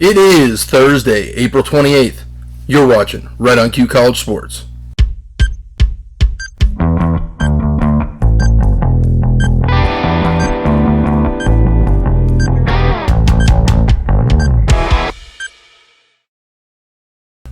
It is Thursday, April 28th. You're watching Right on Cue College Sports.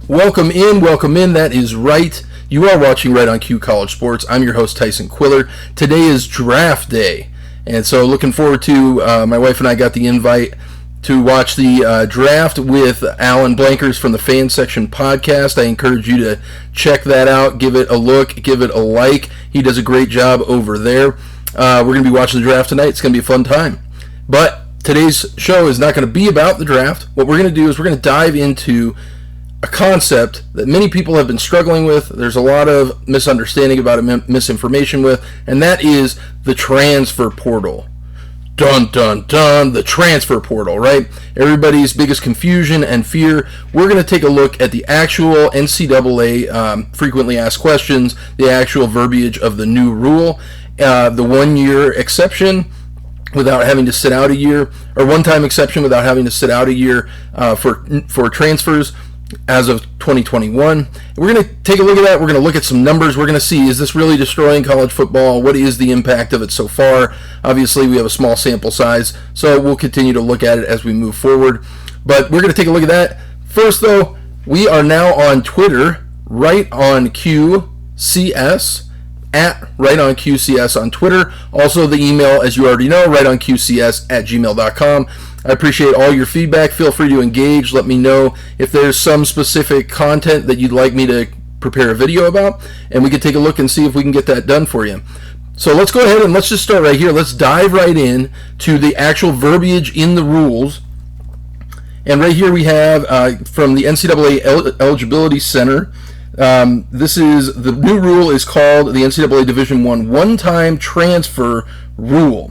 Welcome in. That is right. You are watching Right on Cue College Sports. I'm your host, Tyson Quiller. Today is draft day, and so looking forward to, my wife and I got the invite to watch the draft with Alan Blankers from the Fan Section podcast. I encourage you to check that out, give it a look, give it a like. He does a great job over there. We're going to be watching the draft tonight. It's going to be a fun time. But today's show is not going to be about the draft. What we're going to do is we're going to dive into a concept that many people have been struggling with. There's a lot of misunderstanding about it, misinformation with, and that is the transfer portal. Dun, dun, dun, the transfer portal, right? Everybody's biggest confusion and fear. We're going to take a look at the actual Ncaa frequently asked questions, the actual verbiage of the new rule, the 1 year exception without having to sit out a year, or one-time exception without having to sit out a year for transfers as of 2021. We're going to take a look at that. We're going to look at some numbers. We're going to see, is this really destroying college football? What is the impact of it so far? Obviously, we have a small sample size, so we'll continue to look at it as we move forward. But we're going to take a look at that. First, though, we are now on Twitter, Right on QCS, at Right on QCS on Twitter. Also, the email, as you already know, rightonqcs@gmail.com. I appreciate all your feedback. Feel free to engage. Let me know if there's some specific content that you'd like me to prepare a video about, and we can take a look and see if we can get that done for you. So let's go ahead and let's just start right here. Let's dive right in to the actual verbiage in the rules. And right here we have from the Ncaa Eligibility Center. This is the new rule is called the Ncaa Division I one-time transfer rule.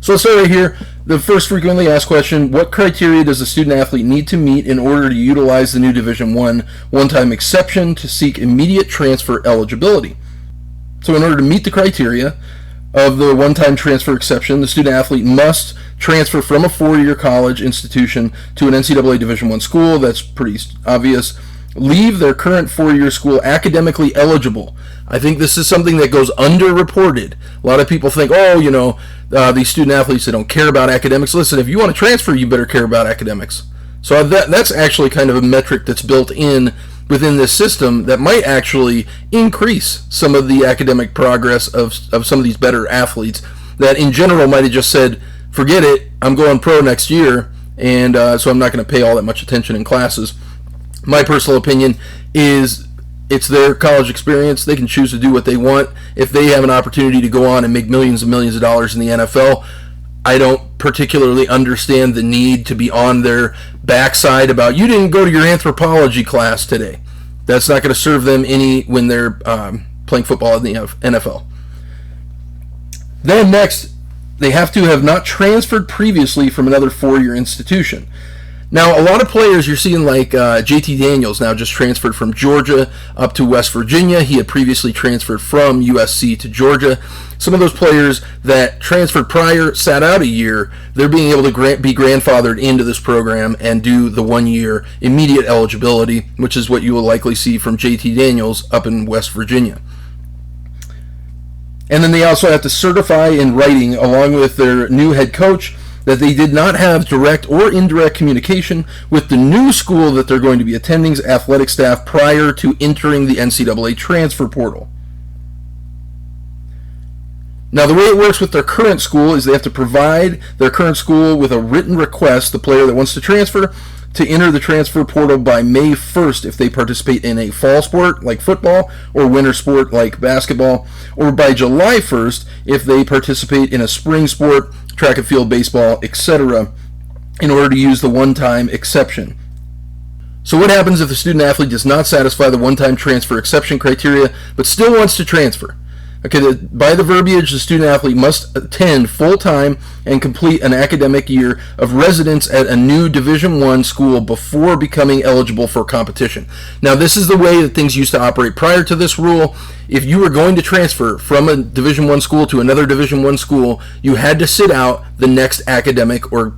So let's start right here. The first frequently asked question: what criteria does a student athlete need to meet in order to utilize the new Division I one-time exception to seek immediate transfer eligibility? So in order to meet the criteria of the one-time transfer exception, the student athlete must transfer from a four-year college institution to an Ncaa Division I school. That's pretty obvious. Leave their current four-year school academically eligible. I think this is something that goes underreported. A lot of people think, these student athletes, they don't care about academics. Listen, if you want to transfer, you better care about academics. So that's actually kind of a metric that's built in within this system that might actually increase some of the academic progress of some of these better athletes that in general might have just said, forget it, I'm going pro next year, and so I'm not going to pay all that much attention in classes. My personal opinion is it's their college experience. They can choose to do what they want. If they have an opportunity to go on and make millions and millions of dollars in the NFL, I don't particularly understand the need to be on their backside about, you didn't go to your anthropology class today. That's not going to serve them any when they're playing football in the NFL. Then next, they have to have not transferred previously from another four-year institution. Now, a lot of players you're seeing like JT Daniels now just transferred from Georgia up to West Virginia. He had previously transferred from USC to Georgia. Some of those players that transferred prior, sat out a year, they're being able to be grandfathered into this program and do the 1 year immediate eligibility, which is what you will likely see from JT Daniels up in West Virginia. And then they also have to certify in writing, along with their new head coach, that they did not have direct or indirect communication with the new school that they're going to be attending's athletic staff prior to entering the Ncaa transfer portal. Now, the way it works with their current school is they have to provide their current school with a written request, the player that wants to transfer, to enter the transfer portal by May 1st if they participate in a fall sport like football or winter sport like basketball, or by July 1st if they participate in a spring sport, track and field, baseball, etc., in order to use the one-time exception. So what happens if the student athlete does not satisfy the one-time transfer exception criteria but still wants to transfer? Okay, by the verbiage, the student athlete must attend full-time and complete an academic year of residence at a new Division I school before becoming eligible for competition. Now, this is the way that things used to operate prior to this rule. If you were going to transfer from a Division I school to another Division I school, you had to sit out the next academic or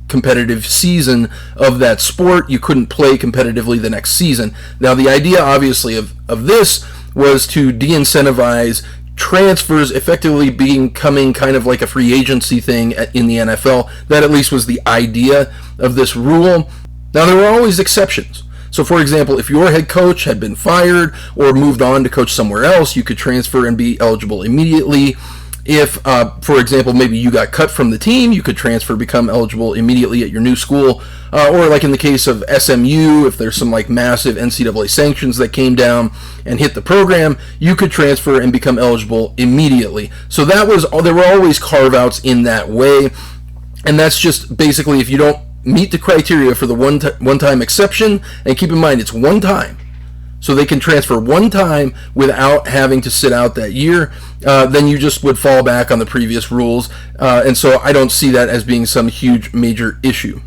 competitive season of that sport, you couldn't play competitively the next season. Now, the idea, obviously, of this was to de-incentivize transfers, effectively becoming kind of like a free agency thing in the NFL. That at least was the idea of this rule. Now, there were always exceptions. So, for example, if your head coach had been fired or moved on to coach somewhere else, you could transfer and be eligible immediately. If, for example, maybe you got cut from the team, you could transfer, become eligible immediately at your new school. Or like in the case of SMU, if there's some like massive NCAA sanctions that came down and hit the program, you could transfer and become eligible immediately. So there were always carve-outs in that way. And that's just basically if you don't meet the criteria for the one-time exception, and keep in mind it's one time, so they can transfer one time without having to sit out that year, then you just would fall back on the previous rules, and so I don't see that as being some huge major issue.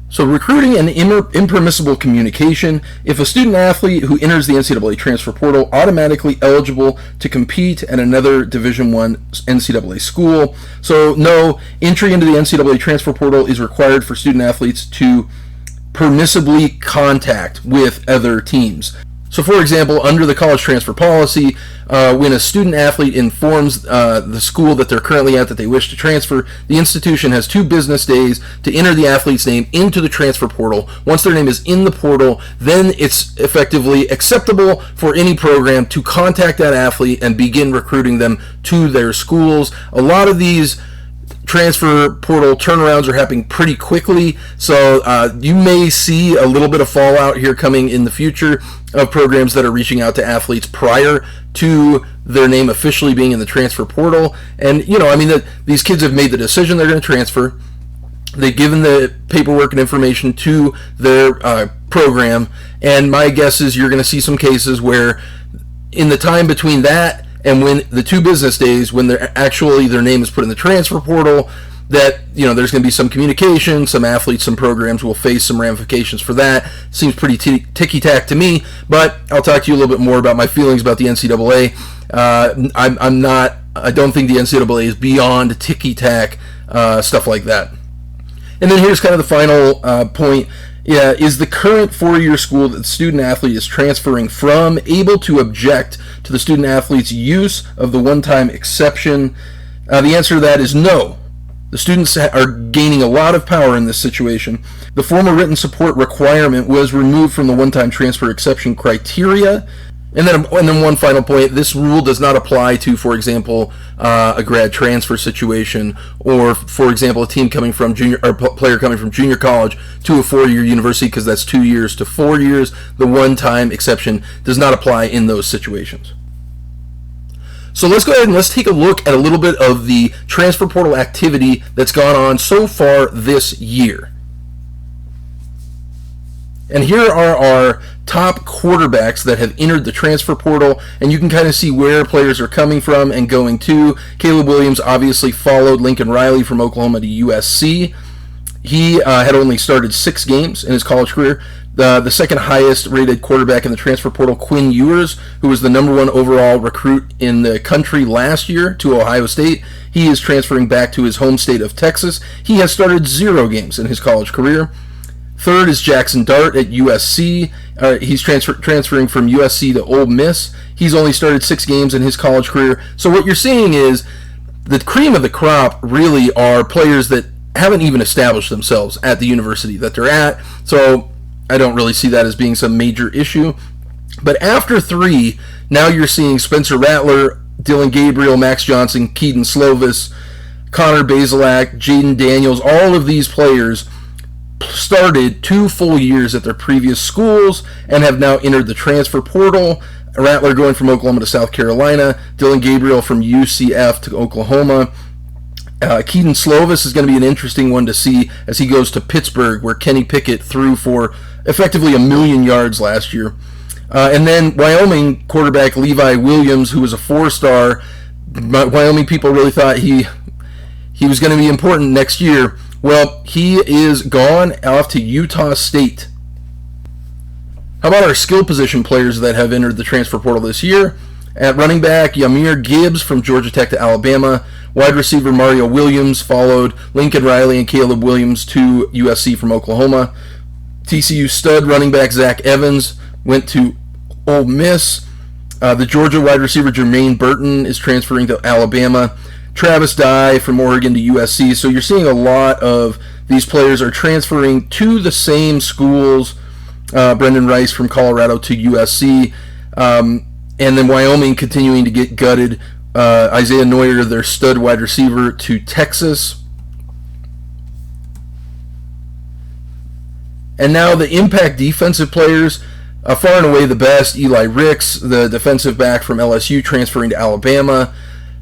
So recruiting and impermissible communication. If a student athlete who enters the NCAA transfer portal automatically eligible to compete at another Division I NCAA school. So no, entry into the NCAA transfer portal is required for student athletes to permissibly contact with other teams. So, for example, under the college transfer policy, when a student athlete informs the school that they're currently at that they wish to transfer, the institution has 2 business days to enter the athlete's name into the transfer portal. Once their name is in the portal, then it's effectively acceptable for any program to contact that athlete and begin recruiting them to their schools. A lot of these transfer portal turnarounds are happening pretty quickly, so you may see a little bit of fallout here coming in the future of programs that are reaching out to athletes prior to their name officially being in the transfer portal. And these kids have made the decision they're going to transfer. They've given the paperwork and information to their program, and my guess is you're going to see some cases where in the time between that and when the 2 business days, when their name is put in the transfer portal, that there's going to be some communication. Some athletes, some programs will face some ramifications for that. Seems pretty ticky-tack to me, but I'll talk to you a little bit more about my feelings about the NCAA. I don't think the NCAA is beyond ticky-tack stuff like that. And then here's kind of the final point. Is the current 4-year school that the student athlete is transferring from able to object to the student athlete's use of the one-time exception? The answer to that is no. The students are gaining a lot of power in this situation. The formal written support requirement was removed from the one-time transfer exception criteria. And then one final point, this rule does not apply to, for example, a grad transfer situation, or, for example, a team coming from player coming from junior college to a 4-year university, because that's 2 years to 4 years. The one-time exception does not apply in those situations. So let's go ahead and let's take a look at a little bit of the transfer portal activity that's gone on so far this year. And here are our top quarterbacks that have entered the transfer portal, and you can kind of see where players are coming from and going to. Caleb Williams obviously followed Lincoln Riley from Oklahoma to USC. He had only started 6 games in his college career. The second highest rated quarterback in the transfer portal, Quinn Ewers, who was the number 1 overall recruit in the country last year to Ohio State. He is transferring back to his home state of Texas. He has started 0 games in his college career. Third is Jackson Dart at USC. He's transferring from USC to Ole Miss. He's only started 6 games in his college career. So what you're seeing is the cream of the crop really are players that haven't even established themselves at the university that they're at. So I don't really see that as being some major issue. But after 3, now you're seeing Spencer Rattler, Dylan Gabriel, Max Johnson, Keaton Slovis, Connor Bazelak, Jaden Daniels. All of these players started 2 full years at their previous schools and have now entered the transfer portal. Rattler going from Oklahoma to South Carolina, Dylan Gabriel from UCF to Oklahoma. Keaton Slovis is going to be an interesting one to see as he goes to Pittsburgh, where Kenny Pickett threw for effectively 1 million yards last year. And then Wyoming quarterback Levi Williams, who was a 4-star. Wyoming people really thought he was going to be important next year. Well, he is gone off to Utah State. How about our skill position players that have entered the transfer portal this year? At running back, Yamir Gibbs from Georgia Tech to Alabama. Wide receiver Mario Williams followed Lincoln Riley and Caleb Williams to USC from Oklahoma. TCU stud running back Zach Evans went to Ole Miss. The Georgia wide receiver Jermaine Burton is transferring to Alabama. Travis Dye from Oregon to USC. So you're seeing a lot of these players are transferring to the same schools. Brendan Rice from Colorado to USC. And then Wyoming continuing to get gutted. Isaiah Neuer, their stud wide receiver, to Texas. And now the impact defensive players, far and away the best. Eli Ricks, the defensive back from LSU, transferring to Alabama.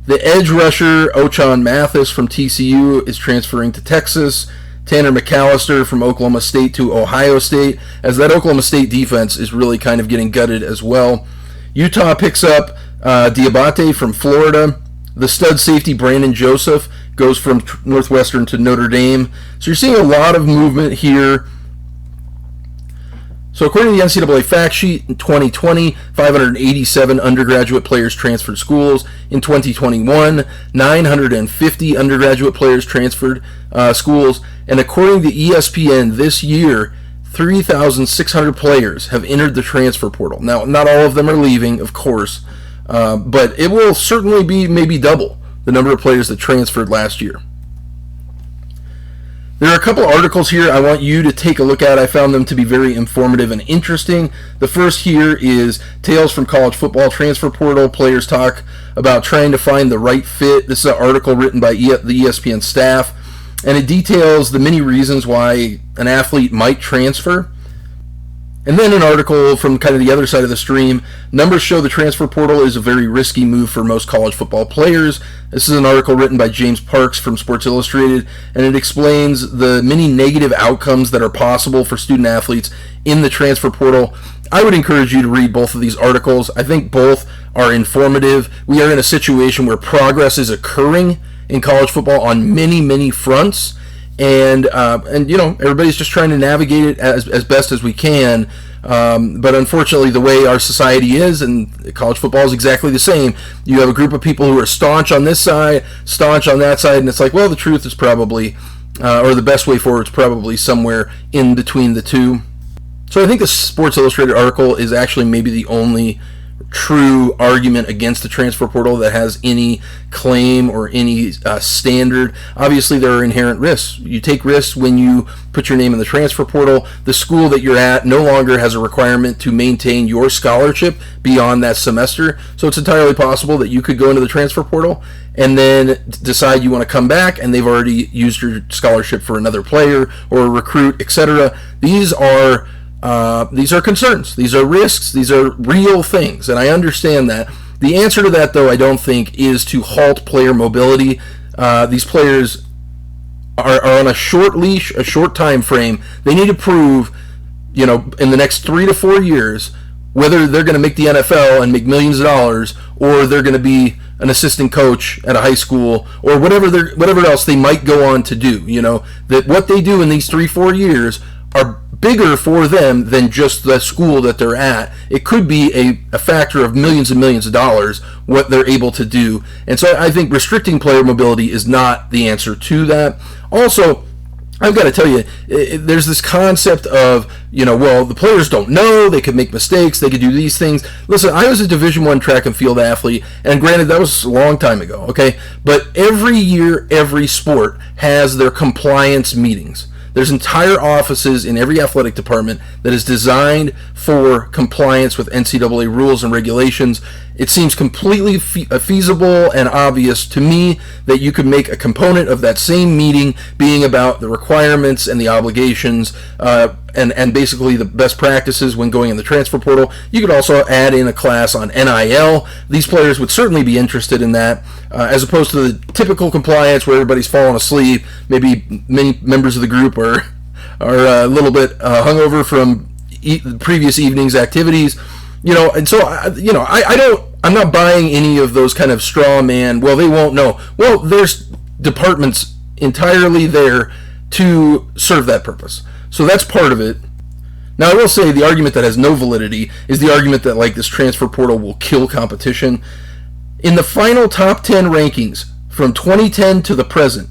The edge rusher, Ochon Mathis from TCU, is transferring to Texas. Tanner McAllister from Oklahoma State to Ohio State, as that Oklahoma State defense is really kind of getting gutted as well. Utah picks up Diabate from Florida. The stud safety Brandon Joseph goes from Northwestern to Notre Dame. So you're seeing a lot of movement here. So according to the NCAA fact sheet, in 2020, 587 undergraduate players transferred schools. In 2021, 950 undergraduate players transferred schools. And according to ESPN, this year, 3,600 players have entered the transfer portal. Now, not all of them are leaving, of course, but it will certainly be maybe double the number of players that transferred last year. There are a couple articles here I want you to take a look at. I found them to be very informative and interesting. The first here is Tales from College Football Transfer Portal. Players talk about trying to find the right fit. This is an article written by the ESPN staff, and it details the many reasons why an athlete might transfer. And then an article from kind of the other side of the stream. Numbers show the transfer portal is a very risky move for most college football players. This is an article written by James Parks from Sports Illustrated, and it explains the many negative outcomes that are possible for student athletes in the transfer portal. I would encourage you to read both of these articles. I think both are informative. We are in a situation where progress is occurring in college football on many, many fronts. And you know, everybody's just trying to navigate it as best as we can. But unfortunately, the way our society is, and college football is exactly the same, you have a group of people who are staunch on this side, staunch on that side, and it's like, well, the truth is probably, or the best way forward is probably somewhere in between the two. So I think the Sports Illustrated article is actually maybe the only true argument against the transfer portal that has any claim or any standard. Obviously, there are inherent risks. You take risks when you put your name in the transfer portal. The school that you're at no longer has a requirement to maintain your scholarship beyond that semester, so it's entirely possible that you could go into the transfer portal and then decide you want to come back, and they've already used your scholarship for another player or a recruit, etc. These are concerns. These are risks. These are real things, and I understand that. The answer to that, though, I don't think, is to halt player mobility. These players are on a short leash, a short time frame. They need to prove, in the next 3 to 4 years, whether they're going to make the NFL and make millions of dollars, or they're going to be an assistant coach at a high school, or whatever else they might go on to do. That what they do in these 3-4 years are bigger for them than just the school that they're at. It could be a factor of millions and millions of dollars what they're able to do. And so I think restricting player mobility is not the answer to that. Also, I've got to tell you, there's this concept of, well, the players don't know, they could make mistakes, they could do these things. Listen, I was a Division I track and field athlete, and granted, that was a long time ago, okay? But every year, every sport has their compliance meetings. There's entire offices in every athletic department that is designed for compliance with NCAA rules and regulations. It seems completely feasible and obvious to me that you could make a component of that same meeting being about the requirements and the obligations and basically the best practices when going in the transfer portal. You could also add in a class on NIL. These players would certainly be interested in that, as opposed to the typical compliance where everybody's falling asleep. Maybe many members of the group are a little bit hungover from the previous evening's activities. And so I'm not buying any of those kind of straw man, well, they won't know. Well, there's departments entirely there to serve that purpose. So that's part of it. Now, I will say the argument that has no validity is the argument that, this transfer portal will kill competition. In the final top 10 rankings from 2010 to the present,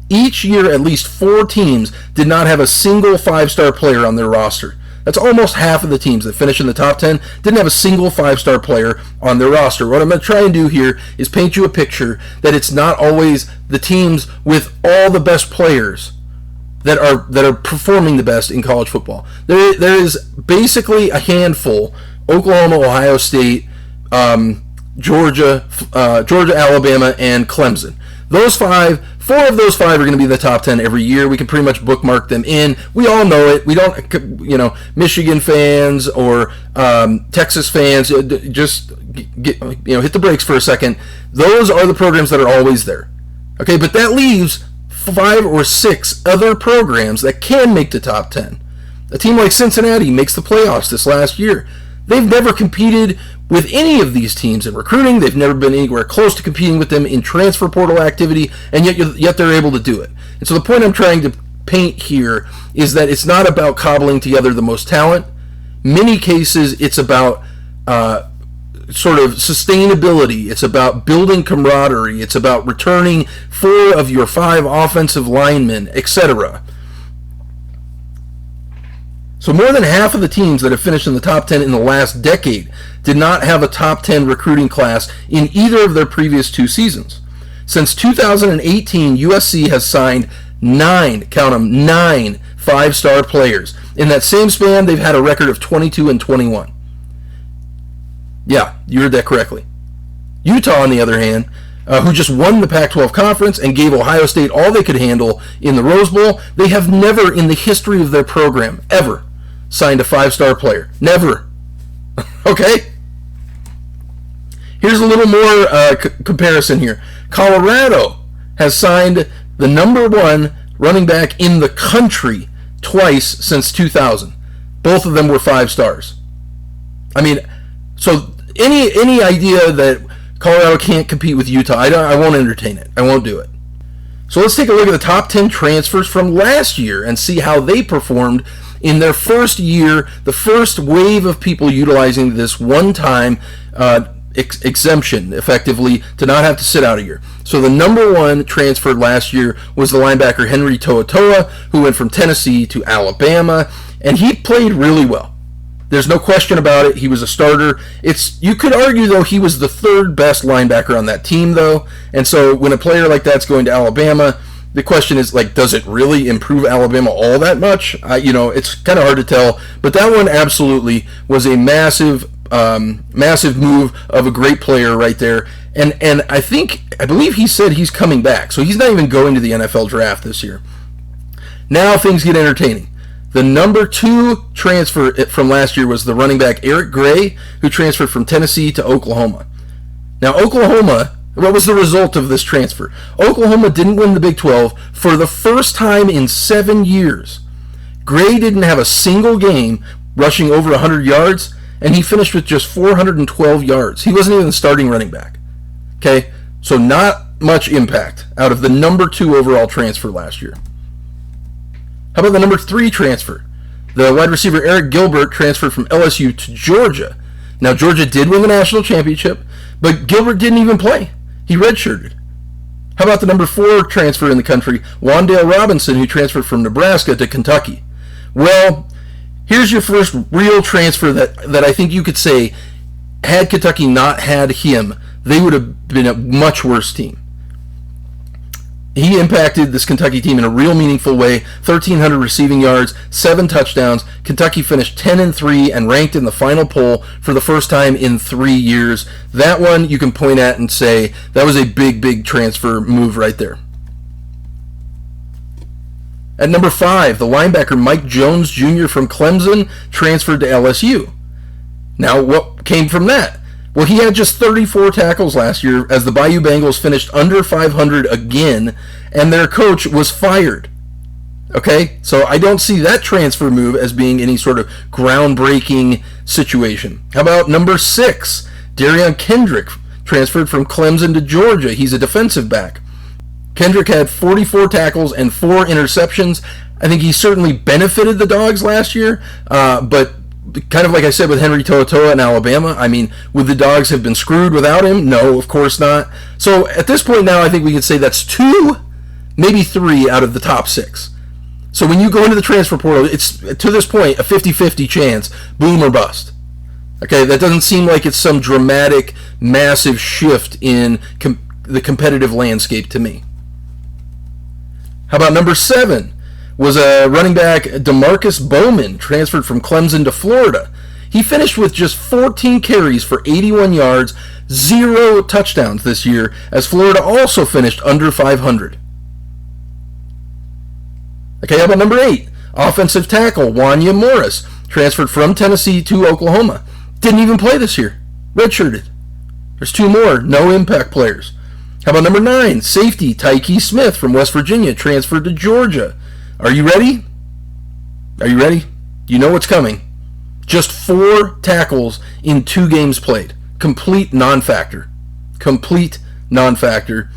each year at least 4 teams did not have a single 5-star player on their roster. That's almost half of the teams that finish in the top 10 didn't have a single 5-star player on their roster. What I'm going to try and do here is paint you a picture that it's not always the teams with all the best players that are performing the best in college football. There is basically a handful: Oklahoma, Ohio State, Georgia, Alabama, and Clemson. Those 4 of those 5 are going to be the top 10 every year. We can pretty much bookmark them in. We all know it. We don't, Michigan fans or Texas fans, just hit the brakes for a second. Those are the programs that are always there. Okay, but that leaves 5 or 6 other programs that can make the top 10. A team like Cincinnati makes the playoffs this last year. They've never competed with any of these teams in recruiting. They've never been anywhere close to competing with them in transfer portal activity, and yet they're able to do it. And so the point I'm trying to paint here is that it's not about cobbling together the most talent. Many cases, it's about sort of sustainability. It's about building camaraderie. It's about returning 4 of your 5 offensive linemen, etc. So more than half of the teams that have finished in the top 10 in the last decade did not have a top 10 recruiting class in either of their previous 2 seasons. Since 2018, USC has signed 9, count them, 9 5-star players. In that same span, they've had a record of 22 and 21. Yeah, you heard that correctly. Utah, on the other hand, who just won the Pac-12 conference and gave Ohio State all they could handle in the Rose Bowl, they have never in the history of their program ever signed a 5-star player. Never. Okay? Here's a little more comparison here. Colorado has signed the number 1 running back in the country twice since 2000. Both of them were 5 stars. I mean, so any idea that Colorado can't compete with Utah, I won't entertain it. I won't do it. So let's take a look at the top 10 transfers from last year and see how they performed in their first year, the first wave of people utilizing this one-time exemption, effectively, to not have to sit out a year. So the number 1 transferred last year was the linebacker Henry To'oTo'o, who went from Tennessee to Alabama, and he played really well. There's no question about it. He was a starter. You could argue, though, he was the 3rd best linebacker on that team, though. And so when a player like that's going to Alabama, the question is, does it really improve Alabama all that much? It's kind of hard to tell. But that one absolutely was a massive move of a great player right there. And I believe he said he's coming back. So he's not even going to the NFL draft this year. Now things get entertaining. The number 2 transfer from last year was the running back Eric Gray, who transferred from Tennessee to Oklahoma. Now, Oklahoma, what was the result of this transfer? Oklahoma didn't win the Big 12 for the first time in 7 years. Gray didn't have a single game rushing over 100 yards, and he finished with just 412 yards. He wasn't even the starting running back. Okay, so not much impact out of the number 2 overall transfer last year. How about the number 3 transfer? The wide receiver Eric Gilbert transferred from LSU to Georgia. Now, Georgia did win the national championship, but Gilbert didn't even play. He redshirted. How about the number 4 transfer in the country, Wan'Dale Robinson, who transferred from Nebraska to Kentucky? Well, here's your first real transfer that I think you could say, had Kentucky not had him, they would have been a much worse team. He impacted this Kentucky team in a real meaningful way. 1,300 receiving yards, 7 touchdowns. Kentucky finished 10-3 and ranked in the final poll for the first time in 3 years. That one you can point at and say that was a big, big transfer move right there. At number 5, the linebacker Mike Jones Jr. from Clemson transferred to LSU. Now, what came from that? Well, he had just 34 tackles last year as the Bayou Bengals finished under 500 again, and their coach was fired. Okay, so I don't see that transfer move as being any sort of groundbreaking situation. How about number 6, Darion Kendrick, transferred from Clemson to Georgia. He's a defensive back. Kendrick had 44 tackles and 4 interceptions. I think he certainly benefited the Dogs last year, but kind of like I said with Henry To'oTo'o in Alabama, I mean, would the Dogs have been screwed without him? No, of course not. So at this point now, I think we can say that's 2, maybe 3 out of the top 6. So when you go into the transfer portal, it's, to this point, a 50-50 chance, boom or bust. Okay, that doesn't seem like it's some dramatic, massive shift in the competitive landscape to me. How about number 7? Was a running back, DeMarcus Bowman, transferred from Clemson to Florida. He finished with just 14 carries for 81 yards, 0 touchdowns this year, as Florida also finished under 500. Okay, how about number 8? Offensive tackle, Wanya Morris, transferred from Tennessee to Oklahoma. Didn't even play this year. Redshirted. There's 2 more, no impact players. How about number 9? Safety, Tykey Smith from West Virginia, transferred to Georgia. Are you ready? Are you ready? You know what's coming. Just 4 tackles in 2 games played. Complete non-factor. Complete non-factor.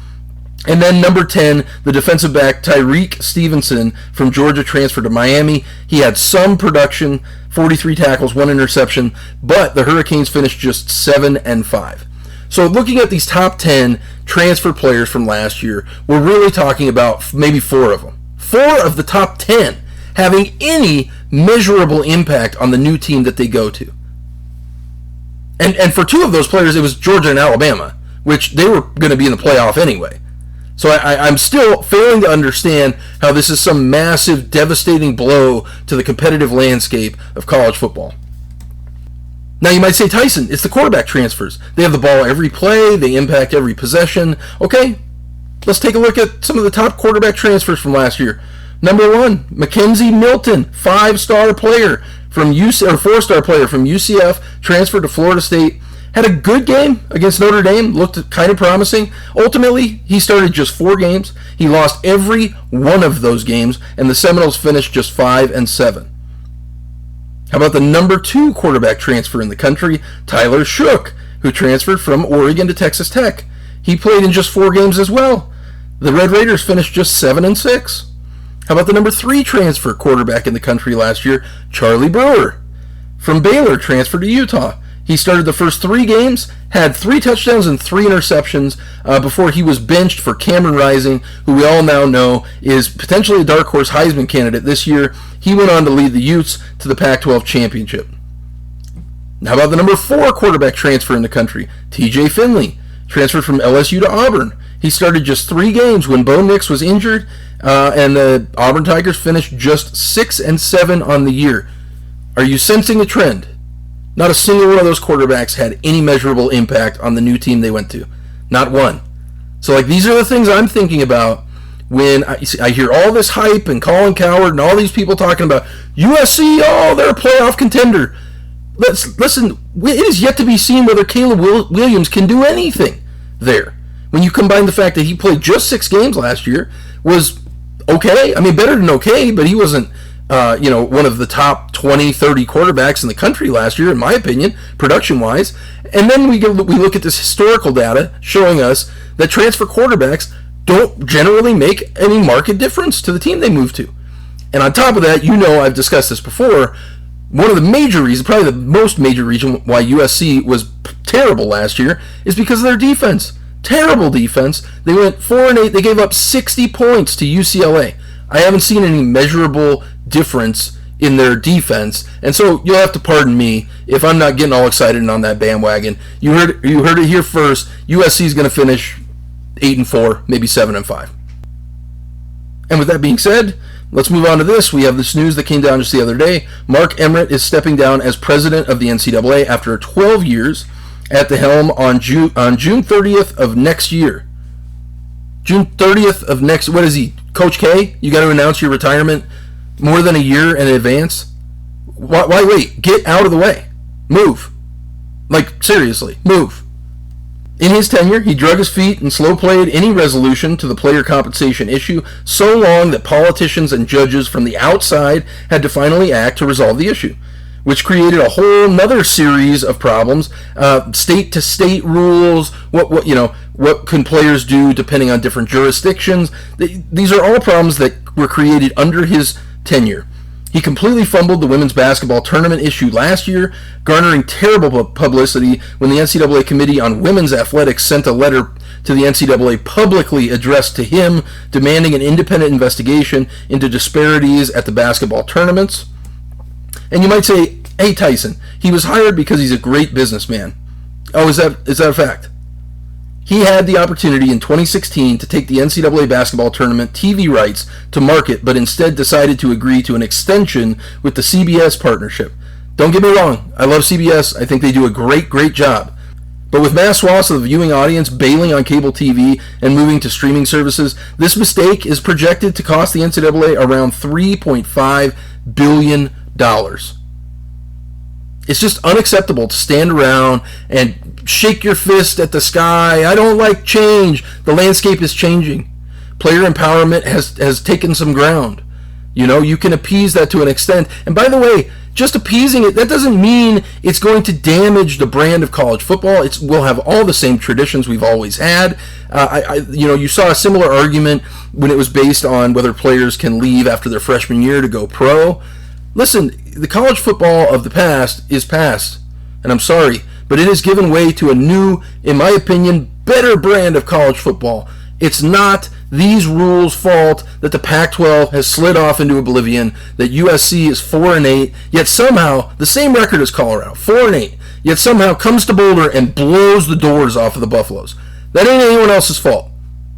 And then number 10, the defensive back Tyrique Stevenson from Georgia, transferred to Miami. He had some production, 43 tackles, 1 interception, but the Hurricanes finished just 7-5. So looking at these top 10 transfer players from last year, we're really talking about maybe 4 of them. 4 of the top 10 having any measurable impact on the new team that they go to. And for 2 of those players, it was Georgia and Alabama, which they were going to be in the playoff anyway. So I'm still failing to understand how this is some massive, devastating blow to the competitive landscape of college football. Now you might say, Tyson, it's the quarterback transfers. They have the ball every play, they impact every possession. Okay, let's take a look at some of the top quarterback transfers from last year. Number 1, Mackenzie Milton, 5-star player from 4-star player from UCF, transferred to Florida State. Had a good game against Notre Dame, looked kind of promising. Ultimately, he started just 4 games. He lost every one of those games, and the Seminoles finished just 5-7. How about the number 2 quarterback transfer in the country, Tyler Shook, who transferred from Oregon to Texas Tech. He played in just 4 games as well. The Red Raiders finished just 7-6. How about the number 3 transfer quarterback in the country last year, Charlie Brewer, from Baylor, transferred to Utah. He started the first 3 games, had 3 touchdowns and 3 interceptions before he was benched for Cameron Rising, who we all now know is potentially a dark horse Heisman candidate this year. He went on to lead the Utes to the Pac-12 championship. How about the number 4 quarterback transfer in the country, T.J. Finley, transferred from LSU to Auburn. He started just 3 games when Bo Nix was injured, and the Auburn Tigers finished just 6-7 on the year. Are you sensing a trend? Not a single one of those quarterbacks had any measurable impact on the new team they went to. Not one. So, these are the things I'm thinking about when I hear all this hype and Colin Cowherd and all these people talking about USC, oh, they're a playoff contender. Listen, it is yet to be seen whether Caleb Williams can do anything there. When you combine the fact that he played just 6 games last year, was okay. I mean, better than okay, but he wasn't one of the top 20, 30 quarterbacks in the country last year, in my opinion, production-wise. And then we look at this historical data showing us that transfer quarterbacks don't generally make any marked difference to the team they move to. And on top of that, I've discussed this before, one of the major reasons, probably the most major reason why USC was terrible last year is because of their defense. Terrible defense. They went 4-8. They gave up 60 points to UCLA. I haven't seen any measurable difference in their defense, and so you'll have to pardon me if I'm not getting all excited and on that bandwagon. You heard it here first. USC is going to finish 8-4, maybe 7-5. And with that being said, let's move on to this. We have this news that came down just the other day. Mark Emmert is stepping down as president of the NCAA after 12 years at the helm on June 30th of next year. June 30th of next, what is he, Coach K? You got to announce your retirement more than a year in advance? Why wait? Get out of the way. Move. Seriously, move. In his tenure, he drug his feet and slow-played any resolution to the player compensation issue so long that politicians and judges from the outside had to finally act to resolve the issue, which created a whole nother series of problems, state-to-state rules, what can players do depending on different jurisdictions. These are all problems that were created under his tenure. He completely fumbled the women's basketball tournament issue last year, garnering terrible publicity when the NCAA Committee on Women's Athletics sent a letter to the NCAA publicly addressed to him demanding an independent investigation into disparities at the basketball tournaments. And you might say, hey Tyson, he was hired because he's a great businessman. Oh, is that a fact? He had the opportunity in 2016 to take the NCAA basketball tournament TV rights to market, but instead decided to agree to an extension with the CBS partnership. Don't get me wrong, I love CBS. I think they do a great job. But with mass swaths of the viewing audience bailing on cable TV and moving to streaming services, this mistake is projected to cost the NCAA around $3.5 billion. It's just unacceptable to stand around and shake your fist at the sky. I don't like change. The landscape is changing. Player empowerment has taken some ground. You know, you can appease that to an extent. And by the way, just appeasing it, that doesn't mean it's going to damage the brand of college football. We'll have all the same traditions we've always had. You saw a similar argument when it was based on whether players can leave after their freshman year to go pro. Listen, the college football of the past is past, and I'm sorry, but it has given way to a new, in my opinion, better brand of college football. It's not these rules' fault that the Pac-12 has slid off into oblivion, that USC is 4-8, yet somehow, the same record as Colorado, 4-8, yet somehow comes to Boulder and blows the doors off of the Buffaloes. That ain't anyone else's fault,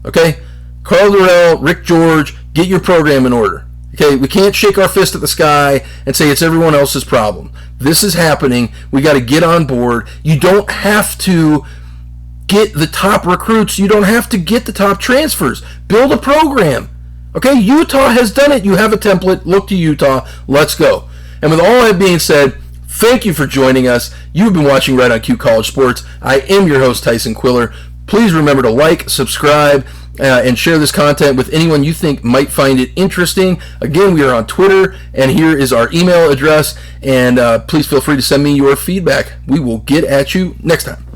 okay? Carl Durrell, Rick George, get your program in order. Okay, we can't shake our fist at the sky and say it's everyone else's problem. This is happening. We got to get on board. You don't have to get the top recruits. You don't have to get the top transfers. Build a program. Okay, Utah has done it. You have a template. Look to Utah. Let's go. And with all that being said, thank you for joining us. You've been watching Right on Cue College Sports. I am your host, Tyson Quiller. Please remember to like, subscribe, and share this content with anyone you think might find it interesting. Again, we are on Twitter, and here is our email address, and please feel free to send me your feedback. We will get at you next time.